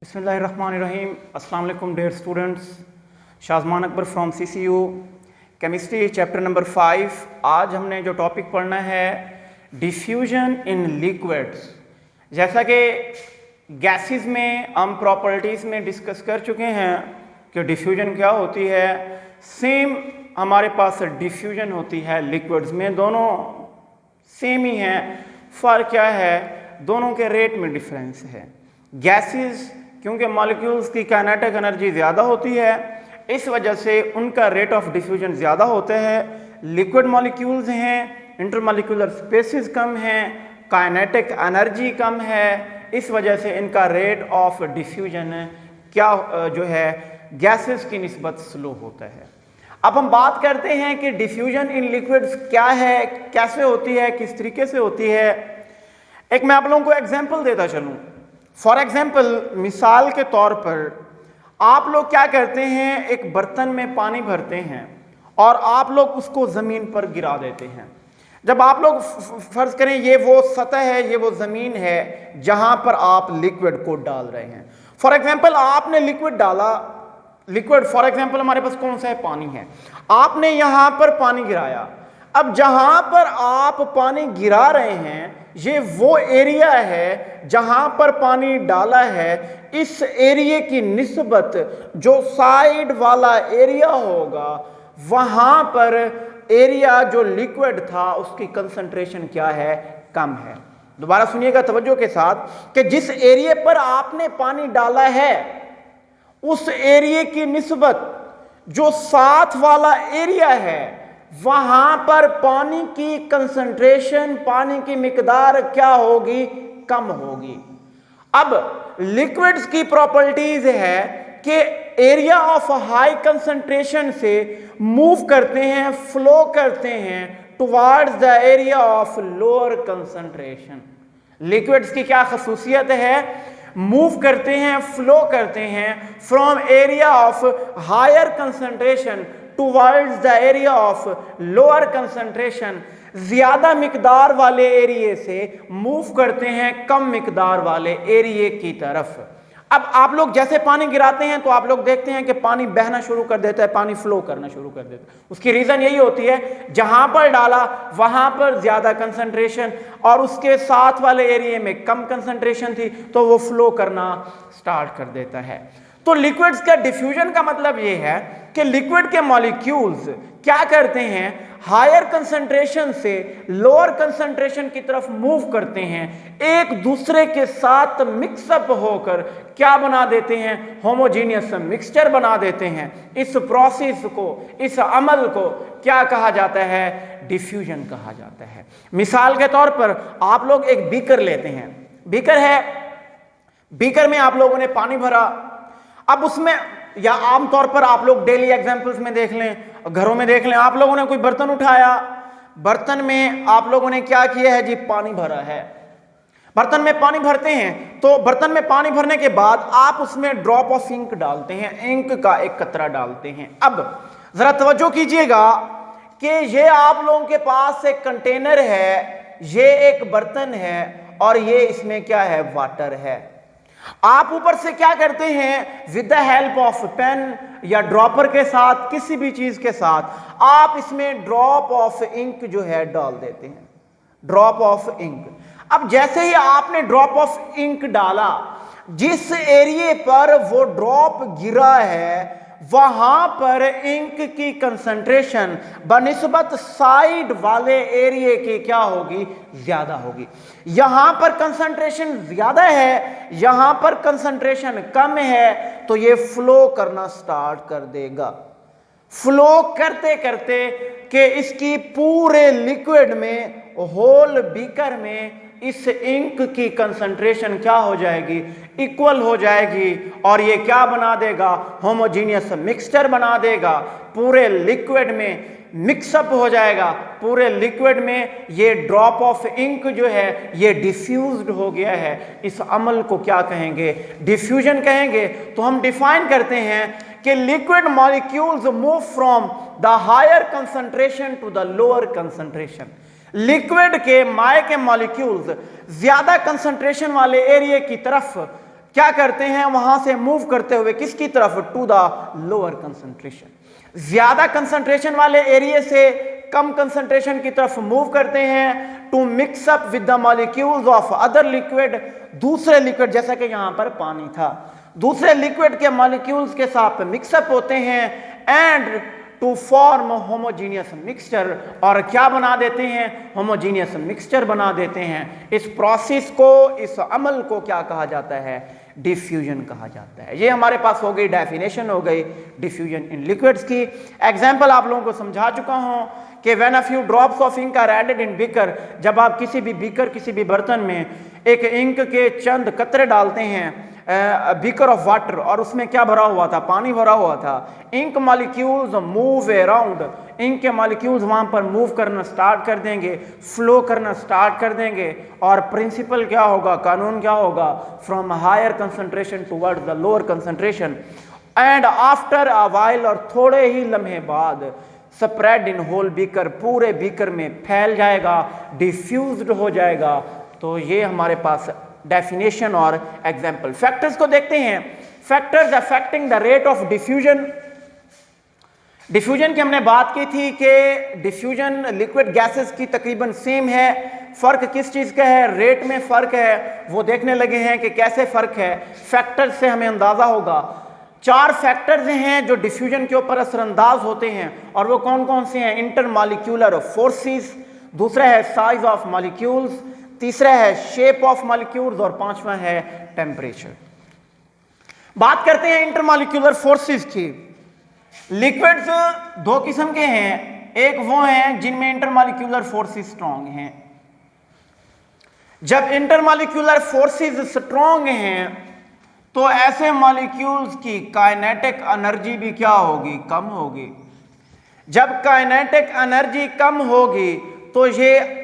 बिस्मिल्लाहिर्रहमानिर्रहीम। अस्सलाम वालेकुम dear students. Shazman Akbar from CCU chemistry chapter number 5। आज हमने जो टॉपिक पढ़ना है डिफ्यूजन इन लिक्विड्स। जैसा कि गैसेस में हम प्रॉपर्टीज़ में डिस्कस कर चुके हैं कि डिफ्यूजन क्या होती है, सेम हमारे पास डिफ्यूजन होती है लिक्विड्स में। दोनों सेम ही हैं, फ़र्क क्या है, दोनों के रेट में डिफरेंस है। गैसेस क्योंकि मॉलिक्यूल्स की काइनेटिक एनर्जी ज़्यादा होती है, इस वजह से उनका रेट ऑफ डिफ्यूजन ज़्यादा होता है। लिक्विड मॉलिक्यूल्स हैं, इंटरमॉलिक्यूलर स्पेसेस कम हैं, काइनेटिक एनर्जी कम है, इस वजह से इनका रेट ऑफ डिफ्यूजन क्या जो है गैसेस की निस्बत स्लो होता है। अब हम बात करते हैं कि डिफ्यूजन इन लिक्विड्स क्या है, कैसे होती है, किस तरीके से होती है। एक मैं आप लोगों को एग्जाम्पल देता चलूँ। फॉर एग्जाम्पल, मिसाल के तौर पर आप लोग क्या करते हैं, एक बर्तन में पानी भरते हैं और आप लोग उसको ज़मीन पर गिरा देते हैं। जब आप लोग फर्ज करें ये वो सतह है, ये वो ज़मीन है जहां पर आप लिक्विड को डाल रहे हैं। फॉर एग्जाम्पल आपने लिक्विड डाला, लिक्विड फॉर एग्जाम्पल हमारे पास कौन सा है, पानी है। आपने यहां पर पानी गिराया। अब जहां पर आप पानी गिरा रहे हैं ये वो एरिया है जहां पर पानी डाला है। इस एरिया की निस्बत जो साइड वाला एरिया होगा वहां पर एरिया जो लिक्विड था उसकी कंसंट्रेशन क्या है, कम है। दोबारा सुनिएगा तवज्जो के साथ कि जिस एरिया पर आपने पानी डाला है उस एरिया की निस्बत जो साथ वाला एरिया है वहां पर पानी की कंसंट्रेशन, पानी की मिकदार क्या होगी, कम होगी। अब लिक्विड्स की प्रॉपर्टीज है कि एरिया ऑफ हाई कंसंट्रेशन से मूव करते हैं, फ्लो करते हैं towards the area of lower concentration. Liquids की क्या खसूसियत है, मूव करते हैं, फ्लो करते हैं from area of higher concentration towards the area of lower concentration. ज्यादा मिकदार वाले एरिया से मूव करते हैं कम मिकदार वाले एरिया की तरफ। अब आप लोग जैसे पानी गिराते हैं तो आप लोग देखते हैं कि पानी बहना शुरू कर देता है, पानी फ्लो करना शुरू कर देता है। उसकी रीजन यही होती है जहां पर डाला वहां पर ज्यादा कंसंट्रेशन और उसके साथ वाले एरिया में कम कंसंट्रेशन थी तो वो फ्लो करना स्टार्ट कर देता है। तो लिक्विड्स का डिफ्यूजन का मतलब ये है कि लिक्विड के मॉलिक्यूल्स क्या करते हैं, हायर कंसंट्रेशन से लोअर कंसंट्रेशन की तरफ मूव करते हैं, एक दूसरे के साथ मिक्सअप होकर क्या बना देते हैं, होमोजीनियस मिक्सचर बना देते हैं। इस प्रोसेस को, इस अमल को क्या कहा जाता है, डिफ्यूजन कहा जाता है। मिसाल के तौर पर आप लोग एक बीकर लेते हैं, बीकर है, बीकर में आप लोगों ने पानी भरा। अब उसमें या आमतौर पर आप लोग डेली एग्जाम्पल्स में देख लें, घरों में देख लें, आप लोगों ने कोई बर्तन उठाया, बर्तन में आप लोगों ने क्या किया है जी, पानी भरा है। बर्तन में पानी भरते हैं तो बर्तन में पानी भरने के बाद आप उसमें ड्रॉप ऑफ इंक डालते हैं, इंक का एक कतरा डालते हैं। अब जरा तवज्जो कीजिएगा कि ये आप लोगों के पास एक कंटेनर है, ये एक बर्तन है और ये इसमें क्या है, वाटर है। आप ऊपर से क्या करते हैं, with the help of pen या ड्रॉपर के साथ, किसी भी चीज के साथ आप इसमें ड्रॉप ऑफ इंक जो है डाल देते हैं, ड्रॉप ऑफ इंक। अब जैसे ही आपने ड्रॉप ऑफ इंक डाला, जिस एरिया पर वो ड्रॉप गिरा है वहां पर इंक की कंसंट्रेशन बनिस्बत साइड वाले एरिया की क्या होगी, ज्यादा होगी। यहां पर कंसंट्रेशन ज्यादा है, यहां पर कंसंट्रेशन कम है, तो ये फ्लो करना स्टार्ट कर देगा। फ्लो करते करते कि इसकी पूरे लिक्विड में, होल बीकर में इस इंक की कंसंट्रेशन क्या हो जाएगी, इक्वल हो जाएगी और ये क्या बना देगा, होमोजीनियस मिक्सचर बना देगा। पूरे लिक्विड में मिक्सअप हो जाएगा, पूरे लिक्विड में ये ड्रॉप ऑफ इंक जो है ये डिफ्यूज्ड हो गया है। इस अमल को क्या कहेंगे, डिफ्यूजन कहेंगे। तो हम डिफाइन करते हैं कि liquid molecules move from the higher concentration to the lower concentration. Liquid के माय के मॉलिक्यूल्स ज्यादा कंसंट्रेशन वाले एरिया की तरफ क्या करते हैं, वहां से मूव करते हुए किसकी तरफ, टू द लोअर कंसंट्रेशन, ज्यादा कंसंट्रेशन वाले एरिया से कम कंसंट्रेशन की तरफ मूव करते हैं to mix up with the molecules of other liquid, दूसरे लिक्विड, जैसा कि यहां पर पानी था, दूसरे लिक्विड के मॉलिक्यूल्स के साथ मिक्सअप होते हैं and to form homogeneous mixture, और क्या बना देते हैं, होमोजीनियस मिक्सचर बना देते हैं। इस प्रोसेस को, इस अमल को क्या कहा जाता है, डिफ्यूजन कहा जाता है। ये हमारे पास हो गई डेफिनेशन, हो गई डिफ्यूजन इन लिक्विड्स की। एग्जांपल आप लोगों को समझा चुका हूं कि when a few drops of ink are added in beaker, जब आप किसी भी बीकर, किसी भी बर्तन में एक इंक के चंद कतरे डालते हैं, बीकर ऑफ वाटर, और उसमें क्या भरा हुआ था, पानी भरा हुआ था, ink molecules move around, ink के मॉलिक्यूल्स वहां पर मूव करना स्टार्ट कर देंगे, फ्लो करना स्टार्ट कर देंगे, और प्रिंसिपल क्या होगा, कानून क्या होगा, from higher concentration towards the lower concentration and after a while, और थोड़े ही लम्हे बाद स्प्रेड इन होल बीकर, पूरे बीकर में फैल जाएगा, डिफ्यूज्ड हो जाएगा। तो ये हमारे पास डेफिनेशन और एग्जाम्पल। फैक्टर्स को देखते हैं, factors affecting the rate of diffusion. Diffusion की हमने बात की थी कि डिफ्यूजन लिक्विड गैसेस की तकरीबन सेम है, फर्क किस चीज का है, रेट में फर्क है, वो देखने लगे हैं कि कैसे फर्क है। फैक्टर्स से हमें अंदाजा होगा, 4 फैक्टर्स हैं जो डिफ्यूजन के ऊपर असरअंदाज होते हैं, और वो कौन कौन से हैं, इंटरमॉलिक्यूलर फोर्सेस, दूसरा है साइज ऑफ मॉलिक्यूल्स, तीसरा है शेप ऑफ मॉलिक्यूल्स, और पांचवा है टेम्परेचर। बात करते हैं इंटरमॉलिक्यूलर फोर्सेस की। लिक्विड्स 2 किस्म के हैं, एक वो हैं जिनमें इंटरमॉलिक्यूलर फोर्सेस स्ट्रांग हैं। जब इंटरमॉलिक्यूलर फोर्सेस स्ट्रांग हैं तो ऐसे मॉलिक्यूल्स की काइनेटिक एनर्जी भी क्या होगी, कम होगी। जब काइनेटिक एनर्जी कम होगी तो ये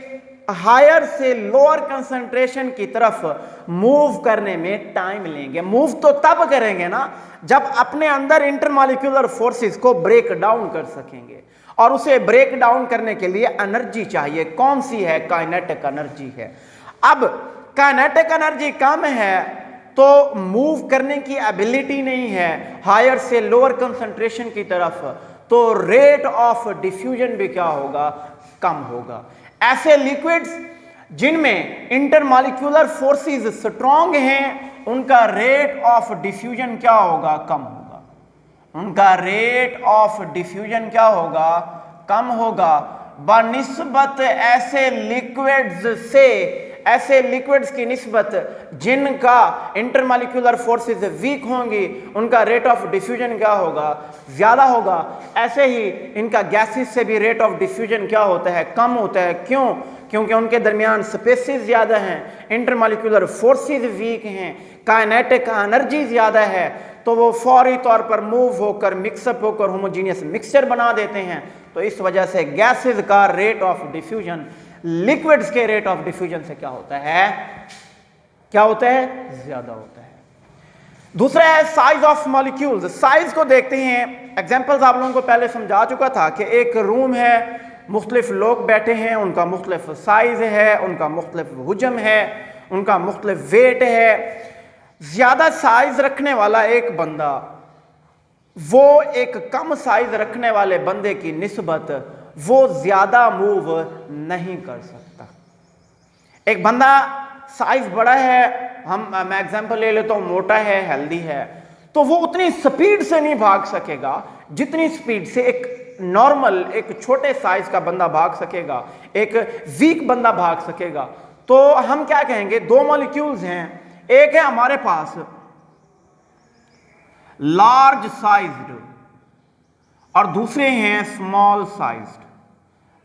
हायर से लोअर कंसंट्रेशन की तरफ मूव करने में टाइम लेंगे। मूव तो तब करेंगे ना जब अपने अंदर इंटरमॉलिक्यूलर फोर्सेस को ब्रेक डाउन कर सकेंगे, और उसे ब्रेक डाउन करने के लिए एनर्जी चाहिए। कौन सी है, काइनेटिक एनर्जी है। अब काइनेटिक एनर्जी कम है तो मूव करने की एबिलिटी नहीं है हायर से लोअर कंसंट्रेशन की तरफ, तो रेट ऑफ डिफ्यूजन भी क्या होगा, कम होगा। ऐसे लिक्विड्स जिनमें इंटरमॉलिक्यूलर फोर्सेस स्ट्रांग हैं उनका रेट ऑफ डिफ्यूजन क्या होगा, कम होगा। उनका रेट ऑफ डिफ्यूजन क्या होगा, कम होगा, बनिस्बत ऐसे लिक्विड्स से, ऐसे लिक्विड्स की निस्बत जिनका इंटरमॉलिक्यूलर फोर्सेस वीक होंगी, उनका रेट ऑफ डिफ्यूजन क्या होगा, ज्यादा होगा। ऐसे ही इनका गैसेस से भी रेट ऑफ डिफ्यूजन क्या होता है, कम होता है। क्यों? क्योंकि उनके दरमियान स्पेसेस ज्यादा हैं, इंटरमॉलिक्यूलर फोर्सेस वीक हैं, काइनेटिक एनर्जी ज्यादा है, तो वो फौरी तौर पर मूव होकर, मिक्सअप होकर होमोजीनियस मिक्सचर बना देते हैं। तो इस वजह से गैसेस का रेट ऑफ डिफ्यूजन लिक्विड्स के रेट ऑफ डिफ्यूजन से क्या होता है, क्या होता है, ज्यादा होता है। दूसरा है साइज ऑफ मॉलिक्यूल्स। साइज को देखते हैं, एग्जांपल्स आप लोगों को पहले समझा चुका था कि एक रूम है, मुख्तलिफ लोग बैठे हैं, उनका मुख्तलिफ साइज है, उनका मुख्तलिफ हुजम है, उनका मुख्तलिफ वेट है। ज्यादा साइज रखने वाला एक बंदा वो एक कम साइज रखने वाले बंदे की निस्बत वो ज्यादा मूव नहीं कर सकता। एक बंदा साइज बड़ा है, मैं एग्जांपल ले लेता हूं, मोटा है, हेल्दी है, तो वो उतनी स्पीड से नहीं भाग सकेगा जितनी स्पीड से एक नॉर्मल, एक छोटे साइज का बंदा भाग सकेगा, एक वीक बंदा भाग सकेगा। तो हम क्या कहेंगे, 2 मॉलिक्यूल्स हैं, एक है हमारे पास लार्ज साइज्ड और दूसरे हैं small sized,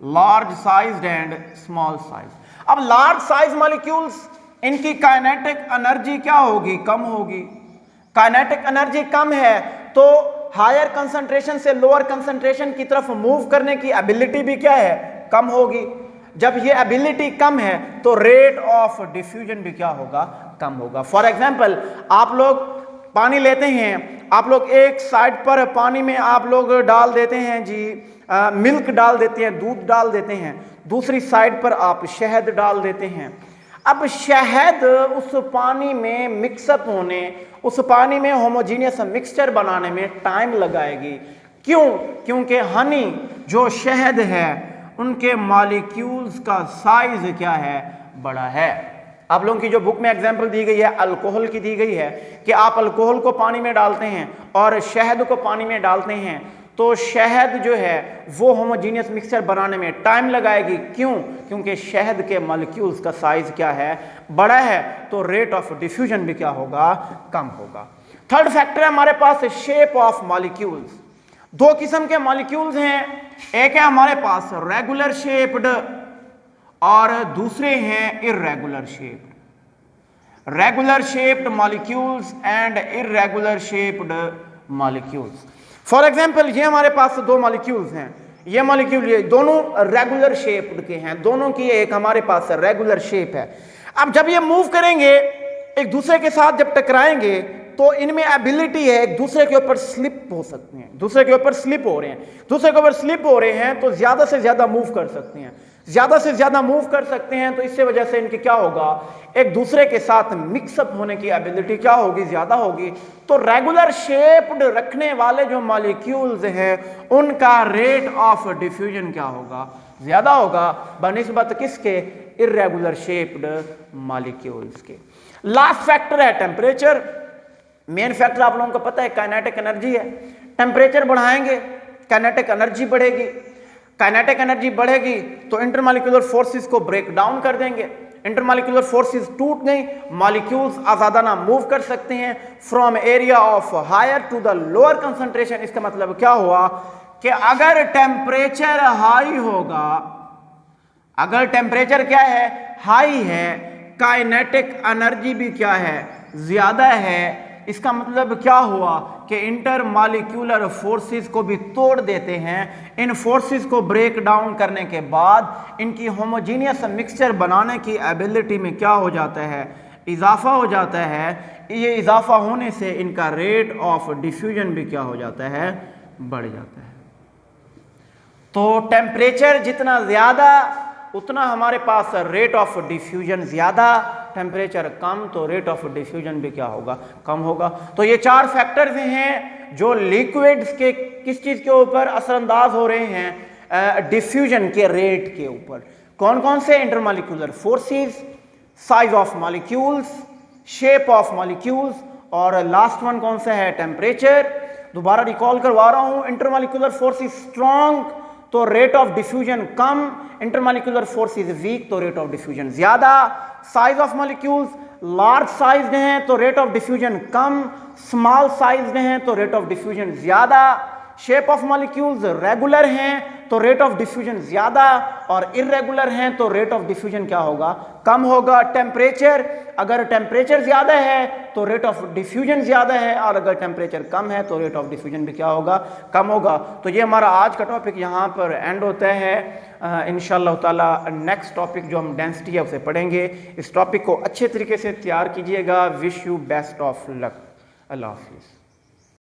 large sized and small size. अब लार्ज साइज मॉलिक्यूल्स, इनकी काइनेटिक एनर्जी क्या होगी, कम होगी। काइनेटिक एनर्जी कम है तो हायर कंसंट्रेशन से लोअर कंसंट्रेशन की तरफ मूव करने की एबिलिटी भी क्या है, कम होगी। जब ये एबिलिटी कम है तो रेट ऑफ डिफ्यूजन भी क्या होगा, कम होगा। फॉर एग्जांपल, आप लोग पानी लेते हैं, आप लोग एक साइड पर पानी में आप लोग डाल देते हैं जी मिल्क डाल देते हैं, दूध डाल देते हैं, दूसरी साइड पर आप शहद डाल देते हैं। अब शहद उस पानी में मिक्सअप होने, उस पानी में होमोजीनियस मिक्सचर बनाने में टाइम लगाएगी। क्यों? क्योंकि हनी जो शहद है उनके मॉलिक्यूल्स का साइज क्या है, बड़ा है। आप लोगों की जो बुक में एग्जांपल दी गई है अल्कोहल की दी गई है कि आप अल्कोहल को पानी में डालते हैं और शहद को पानी में डालते हैं तो शहद जो है वो होमोजीनियस मिक्सचर बनाने में टाइम लगाएगी। क्यों? क्योंकि शहद के मॉलिक्यूल्स का साइज क्या है, बड़ा है, तो रेट ऑफ डिफ्यूजन भी क्या होगा, कम होगा। थर्ड फैक्टर है हमारे पास शेप ऑफ मॉलिक्यूल्स। दो किस्म के मॉलिक्यूल्स हैं, एक है हमारे पास रेगुलर शेप्ड और दूसरे हैं irregular shaped. Regular shaped molecules and irregular shaped molecules. For example ये हमारे पास दो मॉलिक्यूल्स हैं, ये मॉलिक्यूल ये दोनों रेगुलर शेप्ड के हैं, दोनों की एक हमारे पास रेगुलर शेप है। अब जब ये मूव करेंगे एक दूसरे के साथ, जब टकराएंगे तो इनमें एबिलिटी है एक दूसरे के ऊपर स्लिप हो सकते हैं, दूसरे के ऊपर स्लिप हो रहे हैं, दूसरे के ऊपर स्लिप हो रहे हैं तो ज्यादा से ज्यादा मूव कर सकते हैं, ज्यादा से ज्यादा मूव कर सकते हैं, तो इससे वजह से इनकी क्या होगा, एक दूसरे के साथ मिक्सअप होने की एबिलिटी क्या होगी, ज्यादा होगी। तो रेगुलर शेप्ड रखने वाले जो मॉलिक्यूल्स हैं उनका रेट ऑफ डिफ्यूजन क्या होगा, ज्यादा होगा बनिस्बत किसके, इर्रेगुलर शेप्ड मॉलिक्यूल्स के। लास्ट फैक्टर है टेम्परेचर। मेन फैक्टर आप लोगों को पता है काइनेटिक एनर्जी है। टेम्परेचर बढ़ाएंगे काइनेटिक एनर्जी बढ़ेगी, काइनेटिक एनर्जी बढ़ेगी तो इंटरमॉलिक्यूलर फोर्सेस को ब्रेक डाउन कर देंगे, इंटरमॉलिक्यूलर फोर्सेस टूट गई, मॉलिक्यूल्स आजादाना मूव कर सकते हैं from area of higher to the lower concentration. इसका मतलब क्या हुआ कि अगर टेम्परेचर हाई होगा, अगर टेम्परेचर क्या है, हाई है, काइनेटिक एनर्जी भी क्या है, ज्यादा है। इसका मतलब क्या हुआ कि इंटरमॉलिक्यूलर फोर्सेस को भी तोड़ देते हैं। इन फोर्सेस को ब्रेक डाउन करने के बाद इनकी होमोजीनियस मिक्सचर बनाने की एबिलिटी में क्या हो जाता है, इजाफा हो जाता है। ये इजाफा होने से इनका रेट ऑफ डिफ्यूजन भी क्या हो जाता है, बढ़ जाता है। तो टेम्परेचर जितना ज्यादा उतना हमारे पास रेट ऑफ डिफ्यूजन ज्यादा, टेम्परेचर कम तो रेट ऑफ डिफ्यूजन भी क्या होगा, कम होगा। तो ये चार फैक्टर्स हैं जो लिक्विड्स के किस चीज के ऊपर असरअंदाज हो रहे हैं, डिफ्यूजन के रेट के ऊपर। कौन कौन से, intermolecular forces, size of molecules, shape of molecules, और लास्ट वन कौन सा है, टेम्परेचर। दोबारा रिकॉल करवा रहा हूं, इंटरमॉलिक्यूलर फोर्सेस स्ट्रॉन्ग तो रेट ऑफ डिफ्यूजन कम, इंटरमॉलिक्यूलर फोर्सेस वीक तो रेट ऑफ डिफ्यूजन ज्यादा। Size of molecules large sized हैं तो रेट ऑफ डिफ्यूजन कम, स्मॉल साइज्ड हैं तो रेट ऑफ डिफ्यूजन ज्यादा। शेप ऑफ मॉलिक्यूल्स रेगुलर हैं तो रेट ऑफ डिफ्यूजन ज्यादा, और इर्रेगुलर हैं तो रेट ऑफ डिफ्यूजन क्या होगा, कम होगा। टेम्परेचर, अगर टेम्परेचर ज्यादा है तो रेट ऑफ डिफ्यूजन ज्यादा है, और अगर टेम्परेचर कम है तो रेट ऑफ डिफ्यूजन भी क्या होगा, कम होगा। तो ये हमारा आज का टॉपिक यहाँ पर एंड होता है। इंशाअल्लाह ताला नेक्स्ट टॉपिक जो हम डेंसिटी है उसे पढ़ेंगे। इस टॉपिक को अच्छे तरीके से तैयार कीजिएगा। Wish you best of luck. अल्लाह हाफिज़।